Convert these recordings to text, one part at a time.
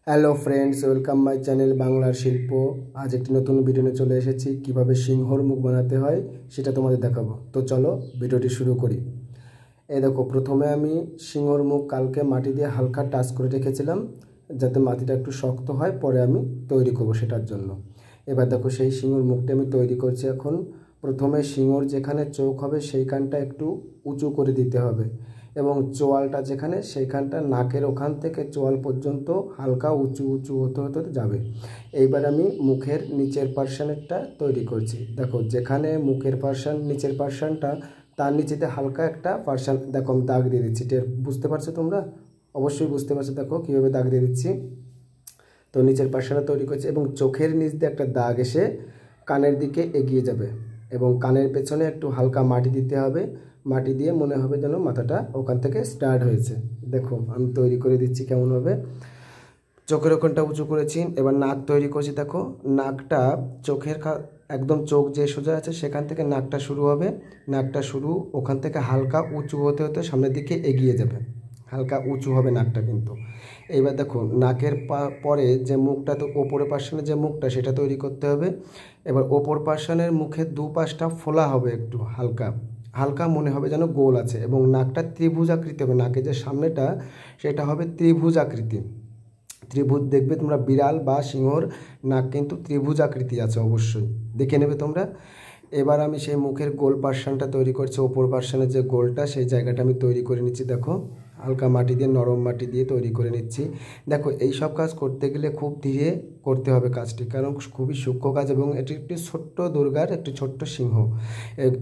Hello friends, welcome my channel বাংলার শিল্প। আজ একটি নতুন ভিডিও নিয়ে চলে এসেছি। কিভাবে সিংহর মুখ বানাতে হয় সেটা তোমাদের দেখাবো। তো চলো ভিডিওটি শুরু করি। এই দেখো, প্রথমে আমি সিংহর মুখ কালকে মাটি দিয়ে হালকা টাচ করে রেখেছিলাম যাতে মাটিটা একটু শক্ত হয়, পরে আমি তৈরি করব সেটার জন্য। এবার দেখো, সেই সিংহর মুখটা আমি তৈরি করছি এখন। প্রথমে সিংহর যেখানে চোখ হবে সেইখানটা একটু উঁচু করে দিতে হবে, এবং চোয়ালটা যেখানে সেইখানটা নাকের ওখান থেকে চোয়াল পর্যন্ত হালকা উঁচু উঁচু হতে হতে যাবে। এইবার আমি মুখের নিচের পার্শানটা তৈরি করছি। দেখো, যেখানে মুখের পার্শান নিচের পার্শানটা, তার নিচেতে হালকা একটা পার্শান দেখো আমি দাগ দিয়ে দিচ্ছি। বুঝতে পারছো তোমরা? অবশ্যই বুঝতে পারছো। দেখো কীভাবে দাগ দিয়ে দিচ্ছি। তো নিচের পার্শানটা তৈরি করছি এবং চোখের নিচ দিয়ে একটা দাগ এসে কানের দিকে এগিয়ে যাবে, এবং কানের পেছনে একটু হালকা মাটি দিতে হবে। মাটি দিয়ে মনে হবে যেন মাথাটা ওখান থেকে স্টার্ট হয়েছে। দেখো আমি তৈরি করে দিচ্ছি কেমন হবে। চোখের ওখানটা উঁচু করেছি, এবার নাক তৈরি করছি। দেখো, নাকটা চোখের একদম চোখ যে সোজা আছে সেখান থেকে নাকটা শুরু হবে। নাকটা শুরু ওখান থেকে হালকা উঁচু হতে হতে সামনের দিকে এগিয়ে যাবে, হালকা উঁচু হবে নাকটা কিন্তু। এইবার দেখো, নাকের পরে যে মুখটা, তো ওপরের পার্শ্বের যে মুখটা সেটা তৈরি করতে হবে। এবার ওপর পার্শ্বের মুখের দুপাশটা ফোলা হবে, একটু হালকা হালকা মনে হবে যেন গোল আছে, এবং নাকটা ত্রিভুজাকৃতি হবে। নাকের যে সামনেটা সেটা হবে ত্রিভুজাকৃতি। ত্রিভুজ দেখবে তোমরা, বিড়াল বা সিংহর নাক কিন্তু ত্রিভুজাকৃতি আছে, অবশ্যই দেখে নেবে তোমরা। এবার আমি সেই মুখের গোল পার্শনটা তৈরি করছি। ওপর পার্শনের যে গোলটা সেই জায়গাটা আমি তৈরি করে নিচ্ছি। দেখো, হালকা মাটি দিয়ে, নরম মাটি দিয়ে তৈরি করে নিচ্ছি। দেখো, এই সব কাজ করতে গেলে খুব ধীরে করতে হবে কাজটি, কারণ খুবই সূক্ষ্ম কাজ, এবং এটি একটি ছোট্ট দুর্গার একটি ছোট্ট সিংহ।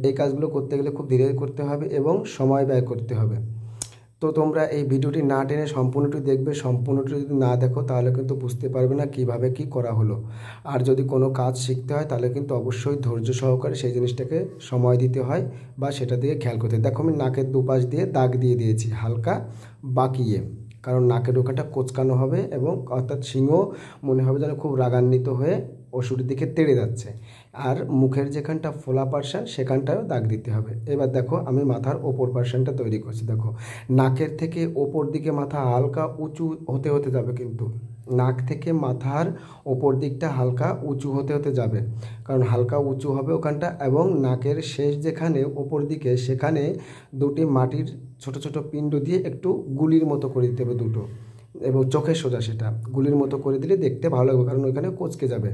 এই কাজগুলো করতে গেলে খুব ধীরে করতে হবে এবং সময় ব্যয় করতে হবে। তো তোমরা এই ভিডিওটি না টেনে সম্পূর্ণটি দেখবে। সম্পূর্ণটি যদি না দেখো তাহলে কিন্তু বুঝতে পারবে না কিভাবে কি করা হলো। আর যদি কোনো কাজ শিখতে হয় তাহলে কিন্তু অবশ্যই ধৈর্য সহকারে সেই জিনিসটাকে সময় দিতে হয়, বা সেটা দিয়ে খেয়াল করতে হয়। দেখো, আমি নাকের দুপাশ দিয়ে দাগ দিয়ে দিয়েছি হালকা বাঁকিয়ে, কারণ নাকের ওখানটা কোঁচকানো হবে, এবং অর্থাৎ সিংহ মনে হবে যেন খুব রাগান্বিত হয়ে ওষুধের দিকে তেড়ে যাচ্ছে। আর মুখের যেখানটা ফোলা পার্শান সেখানটাও দাগ দিতে হবে। এবার দেখো, আমি মাথার ওপর পার্শানটা তৈরি করছি। দেখো, নাকের থেকে ওপর দিকে মাথা হালকা উঁচু হতে হতে যাবে, কিন্তু নাক থেকে মাথার ওপর দিকটা হালকা উঁচু হতে হতে যাবে, কারণ হালকা উঁচু হবে ওখানটা। এবং নাকের শেষ যেখানে ওপর দিকে সেখানে দুটি মাটির ছোট ছোট পিণ্ড দিয়ে একটু গুলির মতো করে দিতে হবে দুটো, এবং চোখের সোজা সেটা গুলির মতো করে দিলে দেখতে ভালো লাগবে, কারণ ওইখানে কোঁচকে যাবে।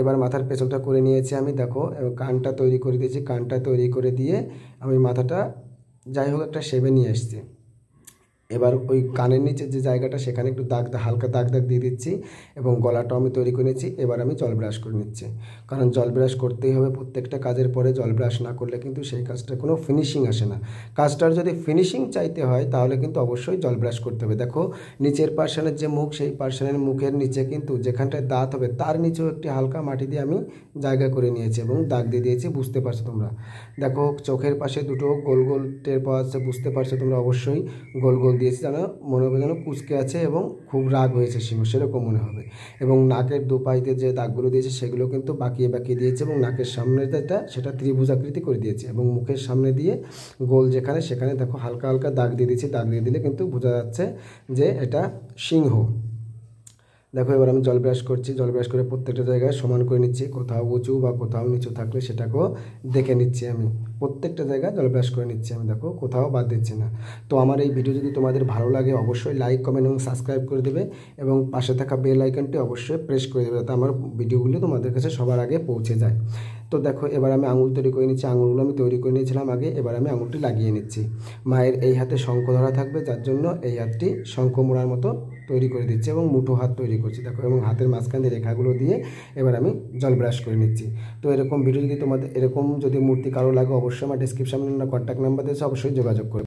এবার মাথার পেছনটা করে নিয়েছি আমি। দেখো, কানটা তৈরি করে দিয়েছি। কানটা তৈরি করে দিয়ে আমি মাথাটা যাই হোক একটা শেপে নিয়ে এসেছি। এবার ওই কানের নিচে যে জায়গাটা সেখানে একটু হালকা দাগ দিয়ে দিচ্ছি, এবং গলাটাও আমি তৈরি করে নিচ্ছি। এবার আমি জল ব্রাশ করে নিচ্ছি, কারণ জল ব্রাশ করতেই হবে প্রত্যেকটা কাজের পরে। জল ব্রাশ না করলে কিন্তু সেই কাজটা কোনো ফিনিশিং আসে না। কাজটার যদি ফিনিশিং চাইতে হয় তাহলে কিন্তু অবশ্যই জল ব্রাশ করতে হবে। দেখো, নিচের পার্শনের যে মুখ, সেই পার্শনের মুখের নিচে কিন্তু যেখানটায় দাঁত হবে তার নিচেও একটি হালকা মাটি দিয়ে আমি জায়গা করে নিয়েছি এবং দাগ দিয়ে দিয়েছি। বুঝতে পারছো তোমরা? দেখো, চোখের পাশে দুটো গোল গোল টের পাওয়া যাচ্ছে, বুঝতে পারছো তোমরা? অবশ্যই গোল গোল দিয়েছি, যেন মনে হবে যেন কুচকে আছে এবং খুব রাগ হয়েছে সিংহ, সেরকম মনে হবে। এবং নাকের দুপাশ দিয়ে যে দাগগুলো দিয়েছে সেগুলো কিন্তু বাঁকিয়ে বাঁকিয়ে দিয়েছে, এবং নাকের সামনে যেটা সেটা ত্রিভুজাকৃতি করে দিয়েছে, এবং মুখের সামনে দিয়ে গোল যেখানে সেখানে দেখো হালকা হালকা দাগ দিয়ে দিয়েছি। দাগ দিয়ে দিলে কিন্তু বোঝা যাচ্ছে যে এটা সিংহ। দেখো, এবার আমি জল ব্রাশ করছি। জল ব্রাশ করে প্রত্যেকটা জায়গায় সমান করে নিচ্ছি। কোথাও উঁচু বা কোথাও নিচু থাকলে সেটাকেও দেখে নিচ্ছি আমি। প্রত্যেকটা জায়গায় জল ব্রাশ করে নিচ্ছি আমি। দেখো, কোথাও বাদ দিচ্ছি না। তো আমার এই ভিডিও যদি তোমাদের ভালো লাগে অবশ্যই লাইক, কমেন্ট এবং সাবস্ক্রাইব করে দেবে, এবং পাশে থাকা বেল আইকনটি অবশ্যই প্রেস করে দেবে, যাতে আমার ভিডিওগুলো তোমাদের কাছে সবার আগে পৌঁছে যায়। তো দেখো, এবার আমি আঙুল তৈরি করে নিচ্ছি। আঙুলগুলো আমি তৈরি করে নিয়েছিলাম আগে। এবার আমি আঙুলটি লাগিয়ে নিচ্ছি। মায়ের এই হাতে শঙ্খ ধরা থাকবে, যার জন্য এই হাতটি শঙ্খ মোড়ার মতো তৈরি করে দিচ্ছি, এবং মুঠো হাত তৈরি করছি। দেখো, এবং হাতের মাঝখান দিয়ে রেখাগুলো দিয়ে এবার আমি জল ব্রাশ করে নিচ্ছি। তো এরকম ভিডিও যদি তোমাদের এরকম যদি মূর্তি কারো লাগে অবশ্যই আমার ডিসক্রিপশনে কন্ট্যাক্ট নাম্বার দিয়েছে, অবশ্যই যোগাযোগ করবে।